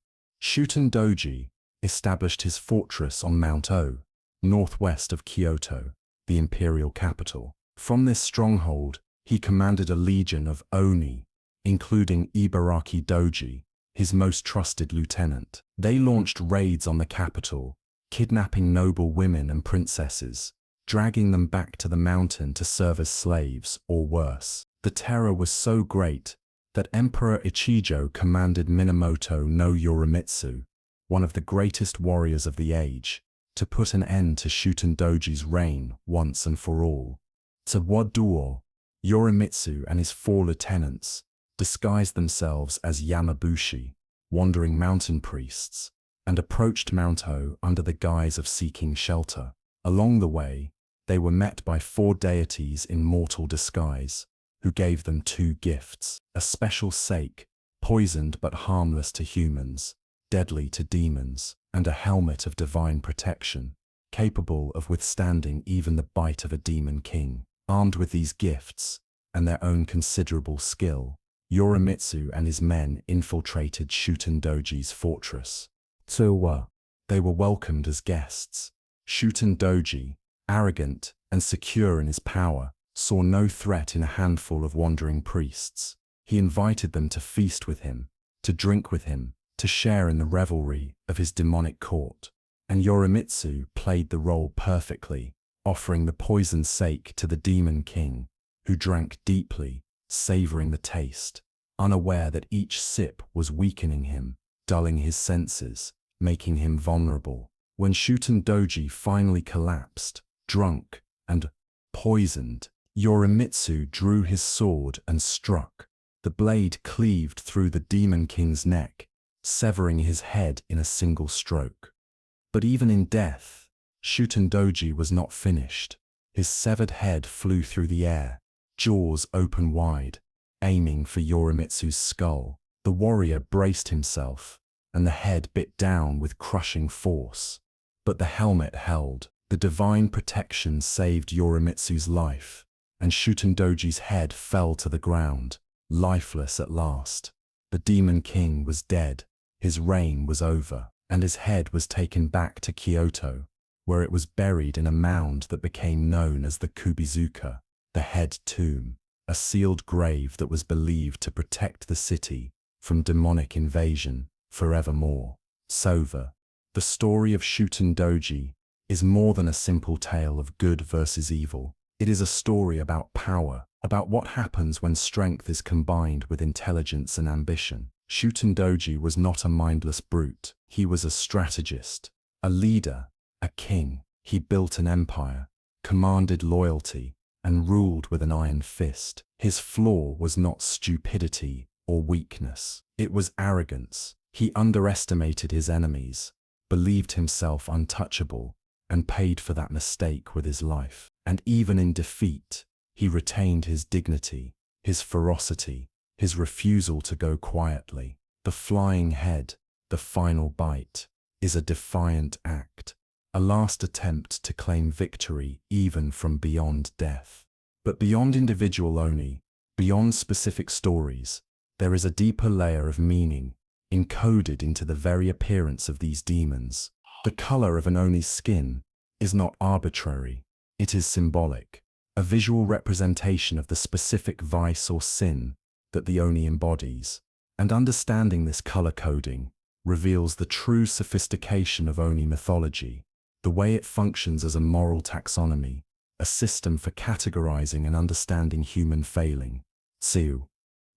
Shuten-doji established his fortress on Mount O, northwest of Kyoto, the imperial capital. From this stronghold, he commanded a legion of Oni, including Ibaraki-doji, his most trusted lieutenant. They launched raids on the capital, kidnapping noble women and princesses, dragging them back to the mountain to serve as slaves or worse. The terror was so great that Emperor Ichijo commanded Minamoto no Yorimitsu, one of the greatest warriors of the age, to put an end to Shuten-doji's reign once and for all. To Waduo, Yorimitsu and his 4 lieutenants disguised themselves as Yamabushi, wandering mountain priests, and approached Mount O under the guise of seeking shelter. Along the way, they were met by 4 deities in mortal disguise, who gave them 2 gifts: a special sake, poisoned but harmless to humans, deadly to demons, and a helmet of divine protection, capable of withstanding even the bite of a demon king. Armed with these gifts, and their own considerable skill, Yorimitsu and his men infiltrated Shuten-doji's fortress. They were welcomed as guests. Shuten-doji, arrogant and secure in his power, saw no threat in a handful of wandering priests. He invited them to feast with him, to drink with him, to share in the revelry of his demonic court. And Yorimitsu played the role perfectly, offering the poisoned sake to the demon king, who drank deeply, savoring the taste, unaware that each sip was weakening him, dulling his senses, making him vulnerable. When Shuten-doji finally collapsed, drunk and poisoned, Yorimitsu drew his sword and struck. The blade cleaved through the demon king's neck, severing his head in a single stroke. But even in death, Shuten-doji was not finished. His severed head flew through the air, jaws open wide, aiming for Yorimitsu's skull. The warrior braced himself, and the head bit down with crushing force. But the helmet held. The divine protection saved Yorimitsu's life, and Shuten-doji's head fell to the ground, lifeless at last. The demon king was dead, his reign was over, and his head was taken back to Kyoto, where it was buried in a mound that became known as the Kubizuka, the head tomb, a sealed grave that was believed to protect the city from demonic invasion forevermore. Sova, the story of Shuten-doji, is more than a simple tale of good versus evil. It is a story about power, about what happens when strength is combined with intelligence and ambition. Shuten-doji was not a mindless brute. He was a strategist, a leader, a king. He built an empire, commanded loyalty, and ruled with an iron fist. His flaw was not stupidity or weakness. It was arrogance. He underestimated his enemies, believed himself untouchable, and paid for that mistake with his life. And even in defeat, he retained his dignity, his ferocity, his refusal to go quietly. The flying head, the final bite, is a defiant act, a last attempt to claim victory even from beyond death. But beyond individual Oni, beyond specific stories, there is a deeper layer of meaning encoded into the very appearance of these demons. The color of an Oni's skin is not arbitrary, it is symbolic, a visual representation of the specific vice or sin that the Oni embodies. And understanding this color coding reveals the true sophistication of Oni mythology, the way it functions as a moral taxonomy, a system for categorizing and understanding human failing. Tsu,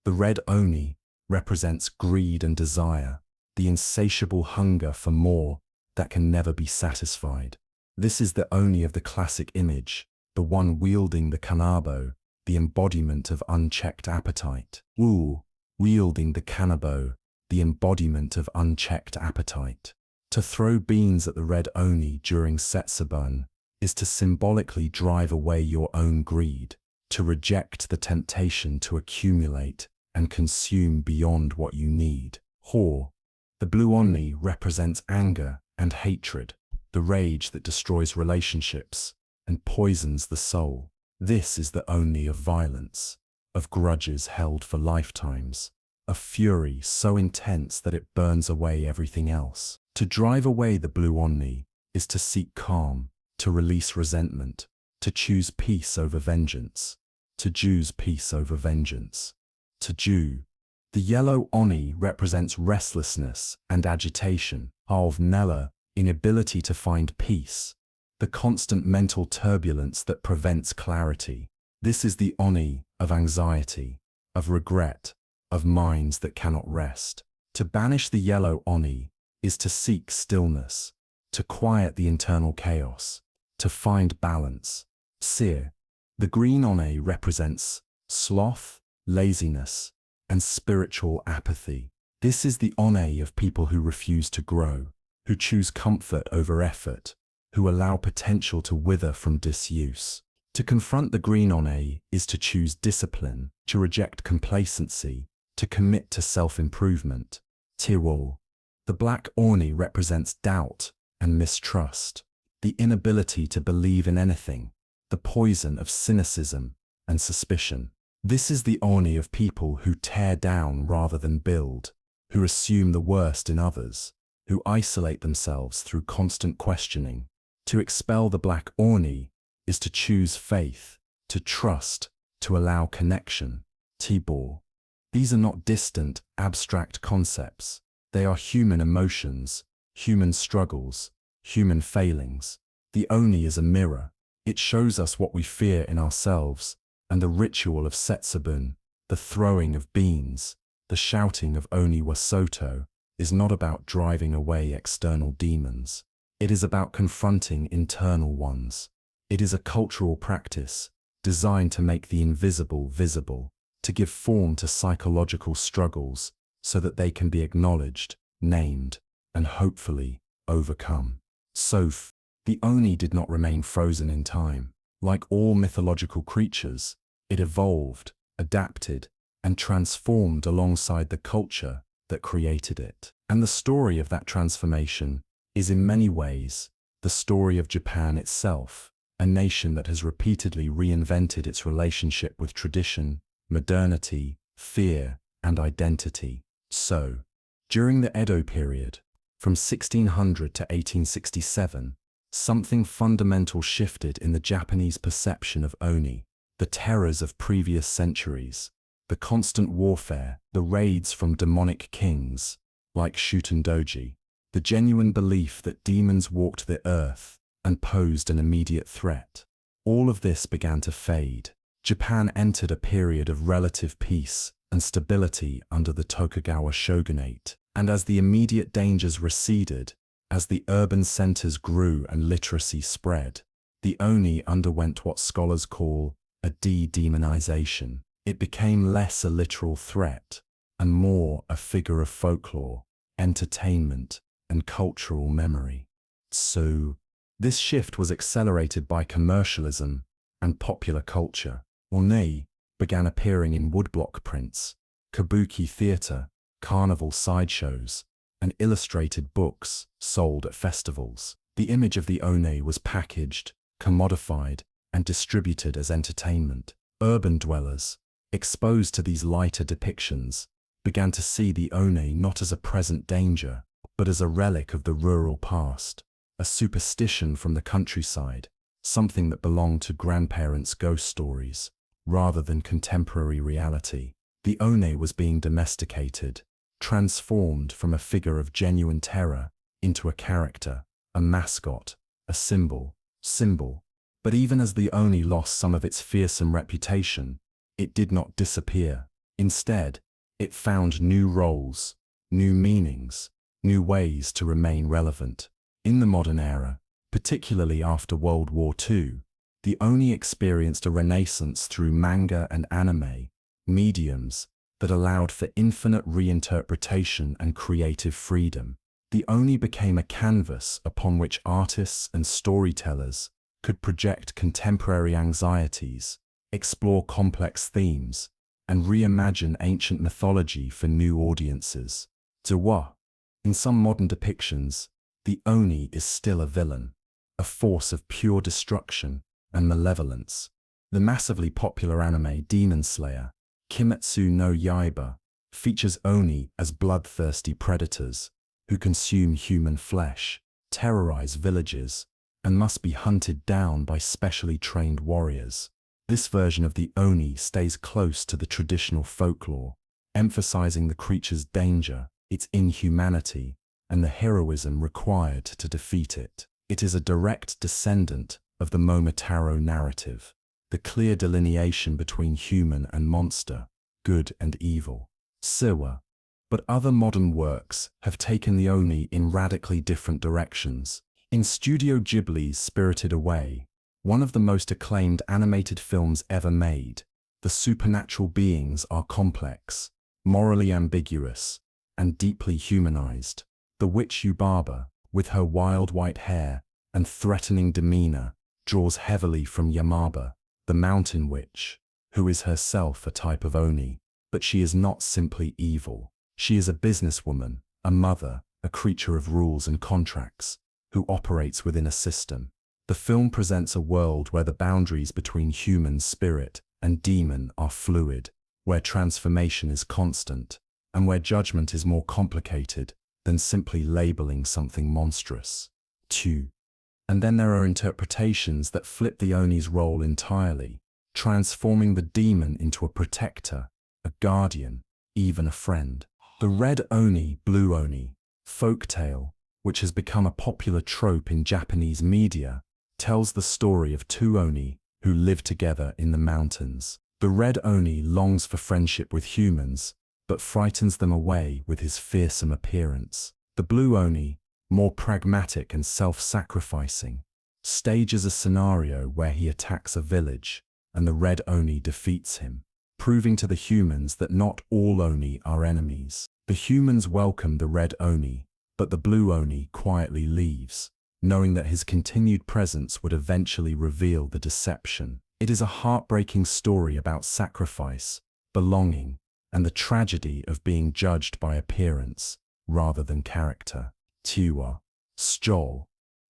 the red Oni, represents greed and desire, the insatiable hunger for more that can never be satisfied. This is the Oni of the classic image, the one wielding the kanabo, the embodiment of unchecked appetite. Wu, wielding the kanabo, the embodiment of unchecked appetite. To throw beans at the red Oni during Setsubun is to symbolically drive away your own greed, to reject the temptation to accumulate and consume beyond what you need. Ho, the blue Oni, represents anger and hatred, the rage that destroys relationships and poisons the soul. This is the Oni of violence, of grudges held for lifetimes, of fury so intense that it burns away everything else. To drive away the blue Oni is to seek calm, to release resentment, to choose peace over vengeance, to choose peace over vengeance. To Ju, the yellow Oni represents restlessness and agitation, of Nella, inability to find peace, the constant mental turbulence that prevents clarity. This is the Oni of anxiety, of regret, of minds that cannot rest. To banish the yellow Oni is to seek stillness, to quiet the internal chaos, to find balance. Seer, the green Oni represents sloth, laziness, and spiritual apathy. This is the Oni of people who refuse to grow, who choose comfort over effort, who allow potential to wither from disuse. To confront the green Oni is to choose discipline, to reject complacency, to commit to self-improvement. Tiwol, the black Oni represents doubt and mistrust, the inability to believe in anything, the poison of cynicism and suspicion. This is the Oni of people who tear down rather than build, who assume the worst in others, who isolate themselves through constant questioning. To expel the black Oni is to choose faith, to trust, to allow connection. Tibor. These are not distant, abstract concepts. They are human emotions, human struggles, human failings. The Oni is a mirror. It shows us what we fear in ourselves, and the ritual of Setsubun, the throwing of beans, the shouting of Oni Wasoto, is not about driving away external demons. It is about confronting internal ones. It is a cultural practice designed to make the invisible visible, to give form to psychological struggles so that they can be acknowledged, named, and hopefully overcome. Soph, the Oni did not remain frozen in time. Like all mythological creatures, it evolved, adapted, and transformed alongside the culture that created it. And the story of that transformation is in many ways the story of Japan itself, a nation that has repeatedly reinvented its relationship with tradition, modernity, fear, and identity. So, during the Edo period, from 1600 to 1867, something fundamental shifted in the Japanese perception of Oni. The terrors of previous centuries, the constant warfare, the raids from demonic kings, like Shuten-doji, the genuine belief that demons walked the earth and posed an immediate threat. All of this began to fade. Japan entered a period of relative peace and stability under the Tokugawa shogunate, and as the immediate dangers receded, as the urban centers grew and literacy spread, the Oni underwent what scholars call a de-demonization. It became less a literal threat and more a figure of folklore, entertainment, and cultural memory. So, this shift was accelerated by commercialism and popular culture. Oni began appearing in woodblock prints, kabuki theater, carnival sideshows, and illustrated books sold at festivals. The image of the Oni was packaged, commodified, and distributed as entertainment. Urban dwellers, exposed to these lighter depictions, began to see the Oni not as a present danger, but as a relic of the rural past, a superstition from the countryside, something that belonged to grandparents' ghost stories, rather than contemporary reality. The Oni was being domesticated, transformed from a figure of genuine terror into a character, a mascot, a symbol. But even as the Oni lost some of its fearsome reputation, it did not disappear. Instead, it found new roles, new meanings, new ways to remain relevant. In the modern era, particularly after World War II, the Oni experienced a renaissance through manga and anime, mediums that allowed for infinite reinterpretation and creative freedom. The Oni became a canvas upon which artists and storytellers could project contemporary anxieties, explore complex themes, and reimagine ancient mythology for new audiences. In some modern depictions, the Oni is still a villain, a force of pure destruction and malevolence. The massively popular anime Demon Slayer, Kimetsu no Yaiba, features Oni as bloodthirsty predators who consume human flesh, terrorize villages, and must be hunted down by specially trained warriors. This version of the Oni stays close to the traditional folklore, emphasizing the creature's danger, its inhumanity, and the heroism required to defeat it. It is a direct descendant of the Momotaro narrative, the clear delineation between human and monster, good and evil. But other modern works have taken the Oni in radically different directions. In Studio Ghibli's Spirited Away, one of the most acclaimed animated films ever made, the supernatural beings are complex, morally ambiguous, and deeply humanized. The witch Yubaba, with her wild white hair and threatening demeanor, draws heavily from Yamaba, the mountain witch, who is herself a type of Oni. But she is not simply evil. She is a businesswoman, a mother, a creature of rules and contracts, who operates within a system. The film presents a world where the boundaries between human spirit and demon are fluid, where transformation is constant, and where judgment is more complicated than simply labeling something monstrous. 2. And then there are interpretations that flip the Oni's role entirely, transforming the demon into a protector, a guardian, even a friend. The red Oni, blue Oni folktale, which has become a popular trope in Japanese media, tells the story of two Oni who live together in the mountains. The red Oni longs for friendship with humans, but frightens them away with his fearsome appearance. The blue Oni, more pragmatic and self-sacrificing, stages a scenario where he attacks a village, and the red Oni defeats him, proving to the humans that not all Oni are enemies. The humans welcome the red Oni, but the blue Oni quietly leaves, knowing that his continued presence would eventually reveal the deception. It is a heartbreaking story about sacrifice, belonging, and the tragedy of being judged by appearance. rather than character. Tiwa, Stjol.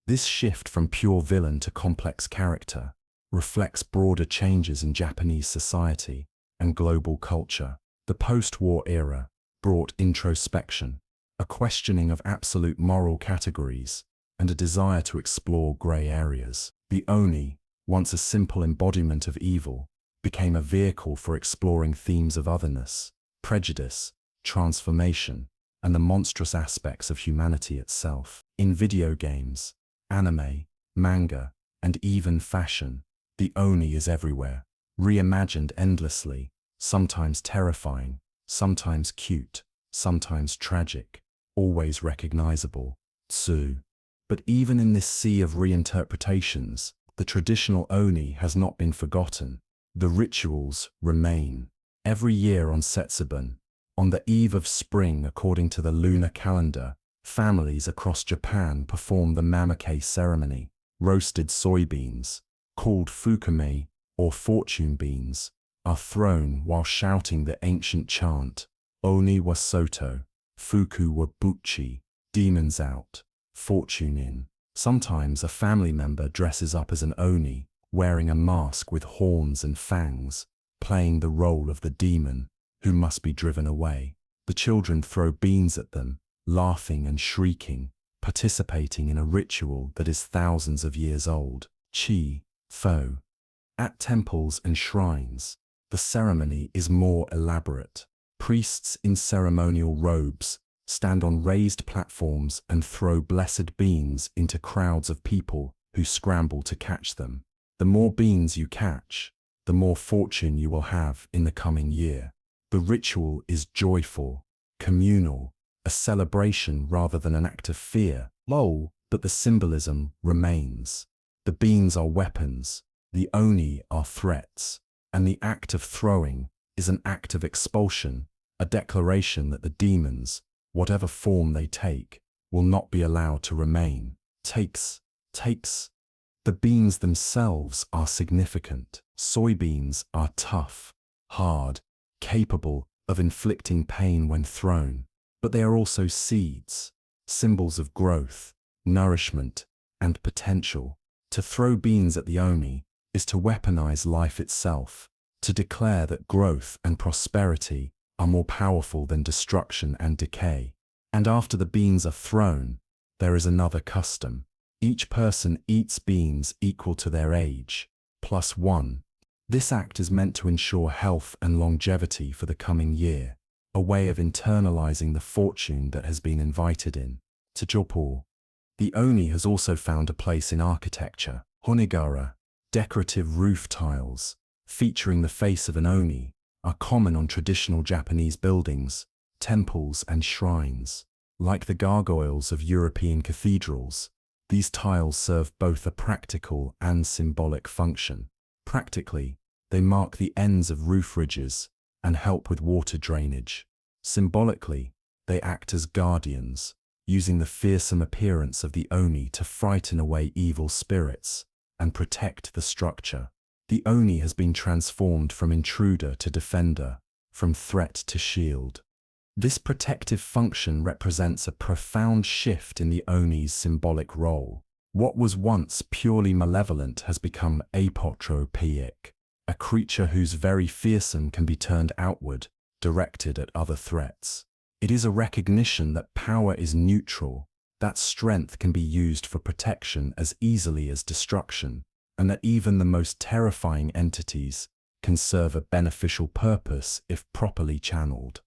This shift from pure villain to complex character reflects broader changes in Japanese society and global culture. The post-war era brought introspection, a questioning of absolute moral categories, and a desire to explore grey areas. The Oni, once a simple embodiment of evil, became a vehicle for exploring themes of otherness, prejudice, transformation, and the monstrous aspects of humanity itself. In video games, anime, manga, and even fashion, the Oni is everywhere, reimagined endlessly, sometimes terrifying, sometimes cute, sometimes tragic, always recognizable. Tsu. But even in this sea of reinterpretations, the traditional Oni has not been forgotten. The rituals remain. Every year on Setsubun, on the eve of spring according to the lunar calendar, families across Japan perform the mamake ceremony. Roasted soybeans, called fukume or fortune beans, are thrown while shouting the ancient chant, Oni wa Soto, Fuku wa Buchi, demons out, fortune in. Sometimes a family member dresses up as an Oni, wearing a mask with horns and fangs, playing the role of the demon, who must be driven away. The children throw beans at them, laughing and shrieking, participating in a ritual that is thousands of years old. Chi, Fo. At temples and shrines, the ceremony is more elaborate. Priests in ceremonial robes stand on raised platforms and throw blessed beans into crowds of people who scramble to catch them. The more beans you catch, the more fortune you will have in the coming year. The ritual is joyful, communal, a celebration rather than an act of fear. But the symbolism remains. The beans are weapons, the Oni are threats, and the act of throwing is an act of expulsion, a declaration that the demons, whatever form they take, will not be allowed to remain. Takes. The beans themselves are significant. Soybeans are tough, hard, capable of inflicting pain when thrown, but they are also seeds, symbols of growth, nourishment, and potential. To throw beans at the Oni is to weaponize life itself, to declare that growth and prosperity are more powerful than destruction and decay. And after the beans are thrown, there is another custom. Each person eats beans equal to their age, +1. This act is meant to ensure health and longevity for the coming year, a way of internalizing the fortune that has been invited in. To Jopo. The Oni has also found a place in architecture. Honegara, decorative roof tiles, featuring the face of an Oni, are common on traditional Japanese buildings, temples and shrines. Like the gargoyles of European cathedrals, these tiles serve both a practical and symbolic function. Practically, they mark the ends of roof ridges and help with water drainage. Symbolically, they act as guardians, using the fearsome appearance of the Oni to frighten away evil spirits and protect the structure. The Oni has been transformed from intruder to defender, from threat to shield. This protective function represents a profound shift in the Oni's symbolic role. What was once purely malevolent has become apotropaic, a creature whose very fearsome can be turned outward, directed at other threats. It is a recognition that power is neutral, that strength can be used for protection as easily as destruction, and that even the most terrifying entities can serve a beneficial purpose if properly channeled.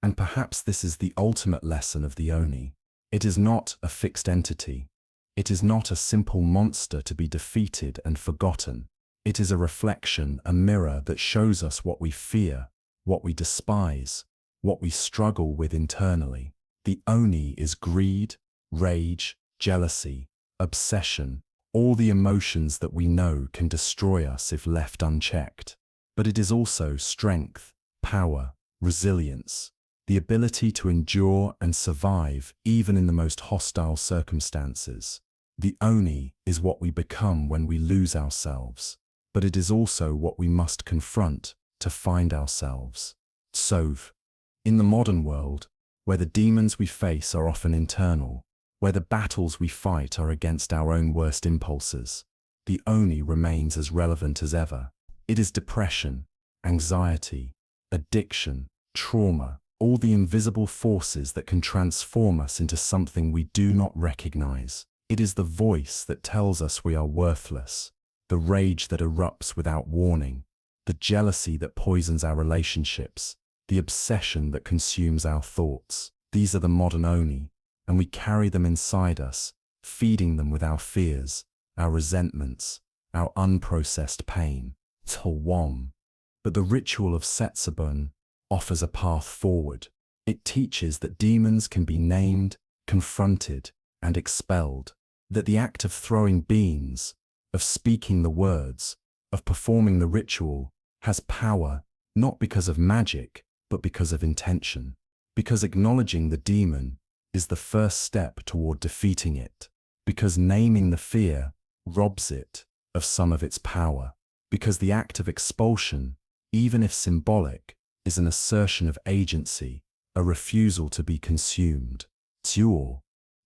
And perhaps this is the ultimate lesson of the Oni. It is not a fixed entity. It is not a simple monster to be defeated and forgotten. It is a reflection, a mirror that shows us what we fear, what we despise, what we struggle with internally. The Oni is greed, rage, jealousy, obsession, all the emotions that we know can destroy us if left unchecked. But it is also strength, power, resilience, the ability to endure and survive even in the most hostile circumstances. The Oni is what we become when we lose ourselves, but it is also what we must confront to find ourselves. So, in the modern world, where the demons we face are often internal, where the battles we fight are against our own worst impulses, the Oni remains as relevant as ever. It is depression, anxiety, addiction, trauma, all the invisible forces that can transform us into something we do not recognize. It is the voice that tells us we are worthless, the rage that erupts without warning, the jealousy that poisons our relationships, the obsession that consumes our thoughts. These are the modern Oni, and we carry them inside us, feeding them with our fears, our resentments, our unprocessed pain. Tawam. But the ritual of Setsubun offers a path forward. It teaches that demons can be named, confronted, and expelled, that the act of throwing beans, of speaking the words, of performing the ritual, has power, not because of magic, but because of intention. Because acknowledging the demon is the first step toward defeating it. Because naming the fear robs it of some of its power. Because the act of expulsion, even if symbolic, is an assertion of agency, a refusal to be consumed. Tsuo.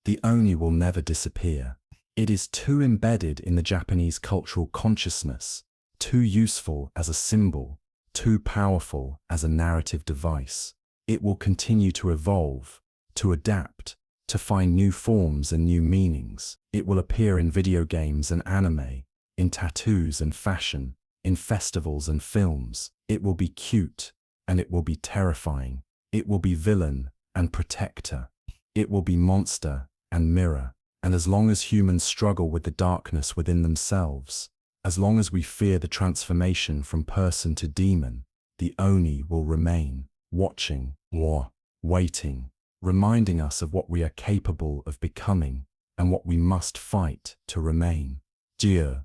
The Oni will never disappear. It is too embedded in the Japanese cultural consciousness, too useful as a symbol, too powerful as a narrative device. It will continue to evolve, to adapt, to find new forms and new meanings. It will appear in video games and anime, in tattoos and fashion, in festivals and films. It will be cute, and it will be terrifying. It will be villain and protector. It will be monster and mirror. And as long as humans struggle with the darkness within themselves, as long as we fear the transformation from person to demon, the Oni will remain, watching, or waiting, reminding us of what we are capable of becoming and what we must fight to remain. Dieu.